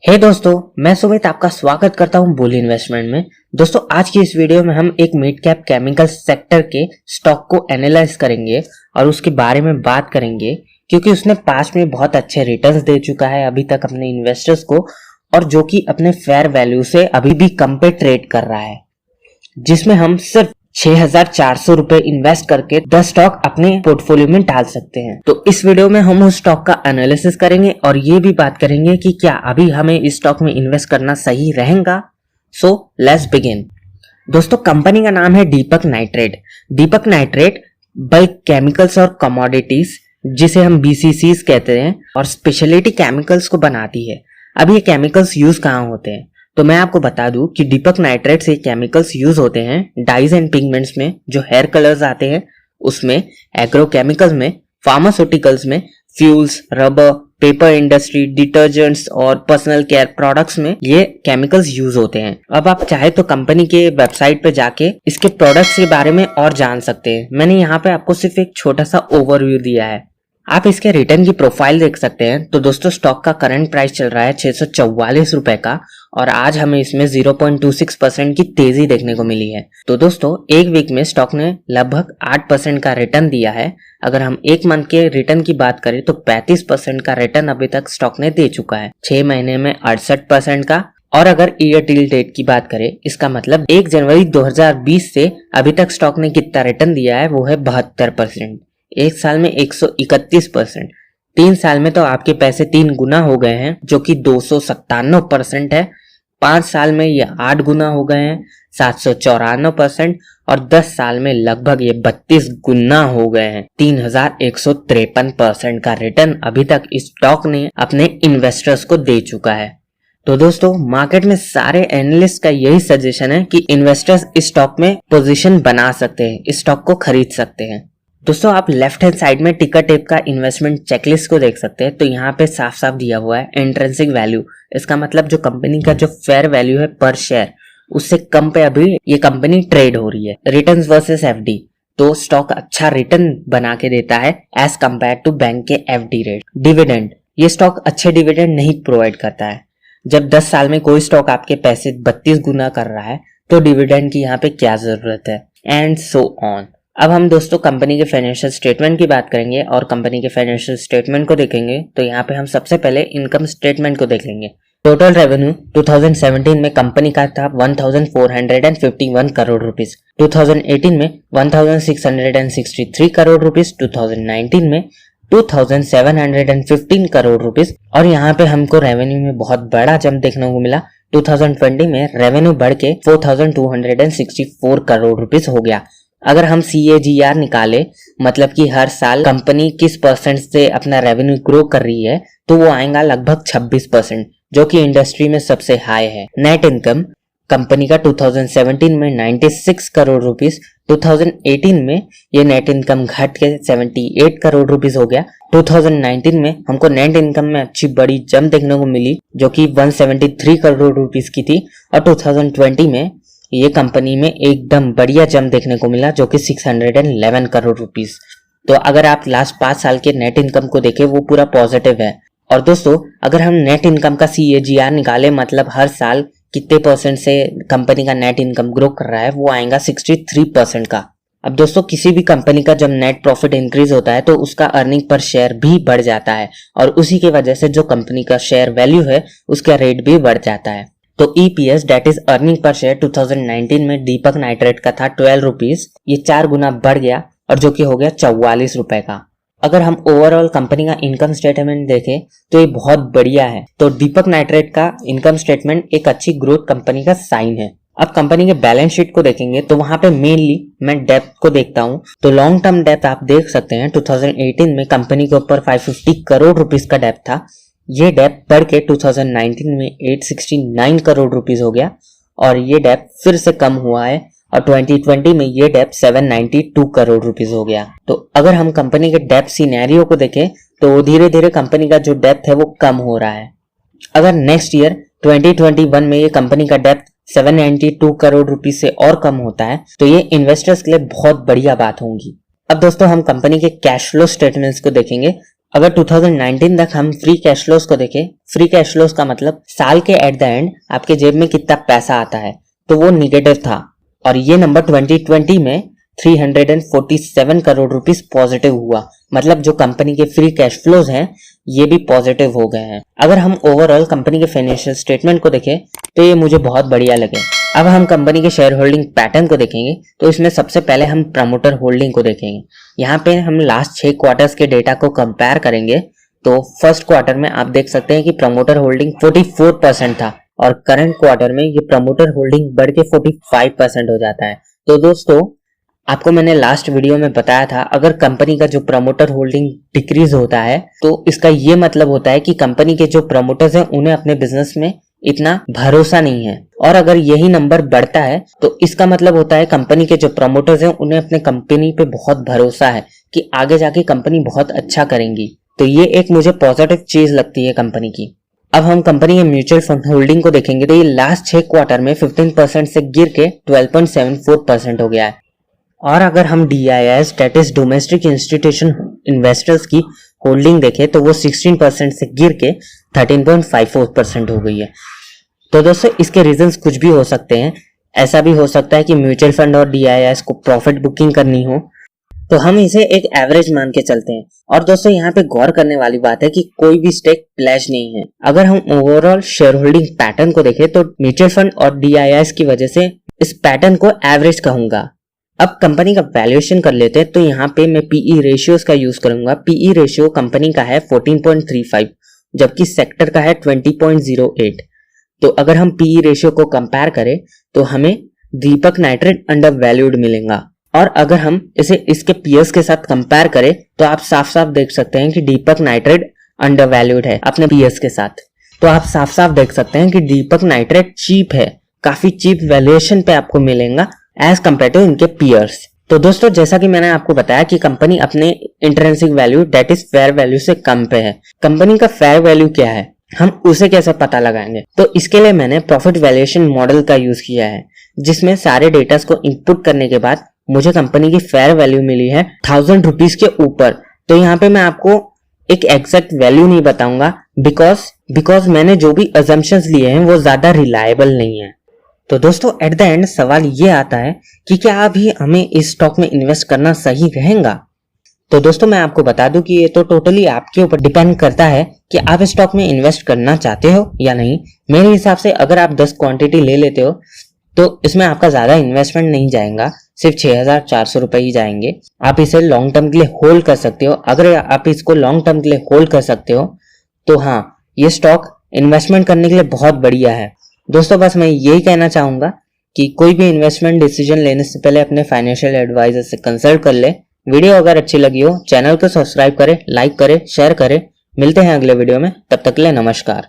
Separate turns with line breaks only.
हे दोस्तों, मैं सुमित आपका स्वागत करता हूं बुल इन्वेस्टमेंट में। दोस्तों, आज की इस वीडियो में हम एक मिड कैप केमिकल सेक्टर के स्टॉक को एनालाइज करेंगे और उसके बारे में बात करेंगे, क्योंकि उसने पास्ट में बहुत अच्छे रिटर्न्स दे चुका है अभी तक अपने इन्वेस्टर्स को, और जो कि अपने फेयर वैल्यू से अभी भी कम पे ट्रेड कर रहा है, जिसमें हम सिर्फ 6,400 रुपए इन्वेस्ट करके 10 स्टॉक अपने पोर्टफोलियो में डाल सकते हैं। तो इस वीडियो में हम उस स्टॉक का एनालिसिस करेंगे और ये भी बात करेंगे कि क्या अभी हमें इस स्टॉक में इन्वेस्ट करना सही रहेगा। So let's begin. दोस्तों, कंपनी का नाम है दीपक नाइट्रेट। दीपक नाइट्रेट बल्क केमिकल्स और कमोडिटीज, जिसे हम BCCs कहते हैं, और स्पेशलिटी केमिकल्स को बनाती है। अब ये केमिकल्स यूज कहाँ होते हैं, तो मैं आपको बता दूं कि दीपक नाइट्रेट से केमिकल्स यूज होते हैं डाइज एंड पिगमेंट्स में, जो हेयर कलर्स आते हैं उसमें, एग्रोकेमिकल्स में, फार्मास्यूटिकल्स में, fuels, rubber, paper industry, detergents और पर्सनल केयर प्रोडक्ट्स में ये केमिकल्स यूज होते हैं। अब आप चाहे तो कंपनी के वेबसाइट पे जाके इसके प्रोडक्ट्स के बारे में और जान सकते हैं। मैंने यहाँ पे आपको सिर्फ एक छोटा सा ओवरव्यू दिया है। आप इसके रिटर्न की प्रोफाइल देख सकते हैं। तो दोस्तों, स्टॉक का करंट प्राइस चल रहा है 644 रुपए का, और आज हमें इसमें 0.26% की तेजी देखने को मिली है। तो दोस्तों, एक वीक में स्टॉक ने लगभग 8% का रिटर्न दिया है। अगर हम एक मंथ के रिटर्न की बात करें तो 35% का रिटर्न अभी तक स्टॉक ने दे चुका है। 6 महीने में 68% का, और अगर ईयर टिल डेट की बात करें, इसका मतलब 1 जनवरी 2020 से अभी तक स्टॉक ने कितना रिटर्न दिया है, वो है 72%। एक साल में 131%। 3 साल में तो आपके पैसे 3 गुना हो गए हैं, जो कि 297% है। 5 साल में ये 8 गुना हो गए हैं, 794%, और 10 साल में लगभग ये 32 गुना हो गए हैं, 3153% का रिटर्न अभी तक इस स्टॉक ने अपने इन्वेस्टर्स को दे चुका है। तो दोस्तों, मार्केट में सारे एनालिस्ट का यही सजेशन है कि इन्वेस्टर्स इस स्टॉक में पोजीशन बना सकते हैं, इस स्टॉक को खरीद सकते हैं। दोस्तों, आप लेफ्ट हैंड साइड में टिकर टेप का इन्वेस्टमेंट चेकलिस्ट को देख सकते हैं। तो यहाँ पे साफ साफ दिया हुआ है इंट्रिंसिक वैल्यू। इसका मतलब जो कंपनी का जो फेयर वैल्यू है पर शेयर, उससे कम पे अभी ये कंपनी ट्रेड हो रही है। रिटर्न्स वर्सेस FD, तो स्टॉक अच्छा रिटर्न बना के देता है एज कम्पेयर टू बैंक के FD रेट। डिविडेंड, ये स्टॉक अच्छे डिविडेंड नहीं प्रोवाइड करता है। जब 10 साल में कोई स्टॉक आपके पैसे 32 गुना कर रहा है, तो डिविडेंड की यहाँ पे क्या जरूरत है, एंड सो ऑन। अब हम दोस्तों कंपनी के फाइनेंशियल स्टेटमेंट की बात करेंगे और कंपनी के फाइनेंशियल स्टेटमेंट को देखेंगे। तो यहाँ पे हम सबसे पहले इनकम स्टेटमेंट को देख लेंगे। टोटल रेवेन्यू 2017 में कंपनी का था 1451 करोड़ रुपीस, 2018 में 1663 करोड़ रुपीस, 2019 में 2715 करोड़ रुपीस, और यहाँ पे हमको रेवेन्यू में बहुत बड़ा जंप देखने को मिला। 2020 में रेवेन्यू बढ़ के 4264 करोड़ रुपीस हो गया। अगर हम CAGR निकाले, मतलब कि हर साल कंपनी किस परसेंट से अपना रेवेन्यू ग्रो कर रही है, तो वो आएगा लगभग 26%, जो कि इंडस्ट्री में सबसे हाई है। नेट इनकम कंपनी का 2017 में 96 करोड़ रुपीस, 2018 में ये नेट इनकम घट के 78 करोड़ रुपीस हो गया। 2019 में हमको नेट इनकम में अच्छी बड़ी जंप देखने को मिली, जो कि 173 करोड़ रुपीस की थी, और 2020 में ये कंपनी में एकदम बढ़िया जंप देखने को मिला, जो कि 611 करोड़ रुपीस। तो अगर आप लास्ट 5 साल के नेट इनकम को देखें, वो पूरा पॉजिटिव है। और दोस्तों, अगर हम नेट इनकम का CAGR निकाले, मतलब हर साल कितने परसेंट से कंपनी का नेट इनकम ग्रो कर रहा है, वो आएगा 63% का। अब दोस्तों, किसी भी कंपनी का जब नेट प्रॉफिट इंक्रीज होता है, तो उसका अर्निंग पर शेयर भी बढ़ जाता है, और उसी की वजह से जो कंपनी का शेयर वैल्यू है, उसका रेट भी बढ़ जाता है। तो EPS that is earning per share 2019 में दीपक नाइट्रेट का था 12 रुपीज, ये 4 गुना बढ़ गया, और जो कि हो गया 44 रुपए का। अगर हम ओवरऑल कंपनी का इनकम स्टेटमेंट देखें, तो ये बहुत बढ़िया है। तो दीपक नाइट्रेट का इनकम स्टेटमेंट एक अच्छी ग्रोथ कंपनी का साइन है। अब कंपनी के बैलेंस शीट को देखेंगे, तो वहां पे मेनली मैं डेप्थ को देखता हूं। तो लॉन्ग टर्म डेप्थ आप देख सकते हैं, 2018 में कंपनी के ऊपर 550 करोड़ रुपीस का डेप्थ था। ये डेप्थ बढ़ के 2019 में 869 करोड़ रुपीस हो गया, और ये डेप्थ फिर से कम हुआ है, और 2020 में ये डेप्थ 792 करोड़ रुपीस हो गया। तो अगर हम कंपनी के डेप्थ सिनेरियो को देखें, तो धीरे धीरे कंपनी का जो डेप्थ है वो कम हो रहा है। अगर नेक्स्ट ईयर 2021 में ये कंपनी का डेप्थ 792 करोड़ रुपीस से और कम होता है, तो ये इन्वेस्टर्स के लिए बहुत बढ़िया बात होगी। अब दोस्तों, हम कंपनी के कैश फ्लो स्टेटमेंट्स को देखेंगे। अगर 2019 तक हम फ्री कैश फ्लोज को देखें, फ्री कैश फ्लोज का मतलब साल के एट द एंड आपके जेब में कितना पैसा आता है, तो वो निगेटिव था। और ये नंबर 2020 में 347 करोड़ रुपीस पॉजिटिव हुआ। मतलब जो कंपनी के फ्री कैश फ्लोज हैं ये भी पॉजिटिव हो गए हैं। अगर हम ओवरऑल कंपनी के फाइनेंशियल स्टेटमेंट को देखें तो ये मुझे बहुत बढ़िया लगे। अब हम कंपनी के शेयर होल्डिंग पैटर्न को देखेंगे तो इसमें सबसे पहले हम प्रमोटर होल्डिंग को देखेंगे। यहाँ पे हम लास्ट 6 क्वार्टर्स के डेटा को कंपेयर करेंगे तो फर्स्ट क्वार्टर में आप देख सकते हैं कि प्रमोटर होल्डिंग 44% था और करंट क्वार्टर में ये प्रमोटर होल्डिंग बढ़ के 45% हो जाता है। तो दोस्तों आपको मैंने लास्ट वीडियो में बताया था, अगर कंपनी का जो प्रमोटर होल्डिंग डिक्रीज होता है तो इसका ये मतलब होता है कि कंपनी के जो प्रमोटर्स हैं उन्हें अपने बिजनेस में इतना भरोसा नहीं है। और अगर यही नंबर बढ़ता है तो इसका मतलब होता है कंपनी के जो प्रमोटर्स हैं उन्हें अपने कंपनी पे बहुत भरोसा है कि आगे जाके कंपनी बहुत अच्छा करेंगी। तो ये एक मुझे पॉजिटिव चीज लगती है कंपनी की। अब हम कंपनी के म्यूचुअल फंड होल्डिंग को देखेंगे तो ये लास्ट 6 क्वार्टर में 15% से गिर के 12.74% हो गया है। और अगर हम DIIs that is domestic institution investors की होल्डिंग देखें तो वो 16% से गिर के 13.54% हो गई है। तो दोस्तों इसके रीजंस कुछ भी हो सकते हैं। ऐसा भी हो सकता है कि म्यूचुअल फंड और DIIs को प्रॉफिट बुकिंग करनी हो, तो हम इसे एक एवरेज मान के चलते हैं। और दोस्तों यहाँ पे गौर करने वाली बात है कि कोई भी स्टेक प्लेज नहीं है। अगर हम ओवरऑल शेयर होल्डिंग पैटर्न को देखें तो म्यूचुअल फंड और DIIs की वजह से इस पैटर्न को एवरेज कहूंगा। अब कंपनी का वैल्यूएशन कर लेते हैं तो यहाँ पे मैं PE रेशियोज का यूज करूंगा। PE रेशियो कंपनी का है 14.35 जबकि सेक्टर का है 20.08। तो अगर हम PE रेशियो को कंपेयर करें तो हमें दीपक नाइट्रेट अंडर वैल्यूड मिलेगा। और अगर हम इसे इसके पीयर्स के साथ कंपेयर करें तो आप साफ साफ देख सकते हैं कि दीपक नाइट्रेट अंडर वैल्यूड है अपने पीयर्स के साथ। तो आप साफ साफ देख सकते हैं कि दीपक नाइट्रेट चीप है, काफी चीप वैल्यूएशन पे आपको मिलेगा एज कम्पेयर टू इनके पीयर्स। तो दोस्तों जैसा कि मैंने आपको बताया कि कंपनी अपने intrinsic value that is fair value से कम पे है। कंपनी का फेयर वैल्यू क्या है, हम उसे कैसे पता लगाएंगे? तो इसके लिए मैंने प्रॉफिट वैल्यूएशन मॉडल का यूज किया है जिसमें सारे डेटा को इनपुट करने के बाद मुझे कंपनी की फेयर वैल्यू मिली है 1000 रुपीज के ऊपर। तो यहाँ पे मैं आपको एक एग्जैक्ट वैल्यू नहीं बताऊंगा बिकॉज मैंने जो भी अजम्पशंस लिए हैं वो ज्यादा रिलायबल नहीं है। तो दोस्तों एट द एंड सवाल ये आता है कि क्या अभी हमें इस स्टॉक में इन्वेस्ट करना सही रहेगा? तो दोस्तों मैं आपको बता दूं कि ये तो टोटली आपके ऊपर डिपेंड करता है कि आप इस स्टॉक में इन्वेस्ट करना चाहते हो या नहीं। मेरे हिसाब से अगर आप 10 क्वांटिटी ले लेते हो तो इसमें आपका ज्यादा इन्वेस्टमेंट नहीं जाएगा, सिर्फ 6400 रुपए ही जाएंगे। आप इसे लॉन्ग टर्म के लिए होल्ड कर सकते हो। अगर आप इसको लॉन्ग टर्म के लिए होल्ड कर सकते हो तो हाँ, ये स्टॉक इन्वेस्टमेंट करने के लिए बहुत बढ़िया है। दोस्तों बस मैं यही कहना चाहूंगा कि कोई भी इन्वेस्टमेंट डिसीजन लेने से पहले अपने फाइनेंशियल एडवाइजर से कंसल्ट कर ले। वीडियो अगर अच्छी लगी हो चैनल को सब्सक्राइब करें, लाइक करें, शेयर करें। मिलते हैं अगले वीडियो में, तब तक के लिए नमस्कार।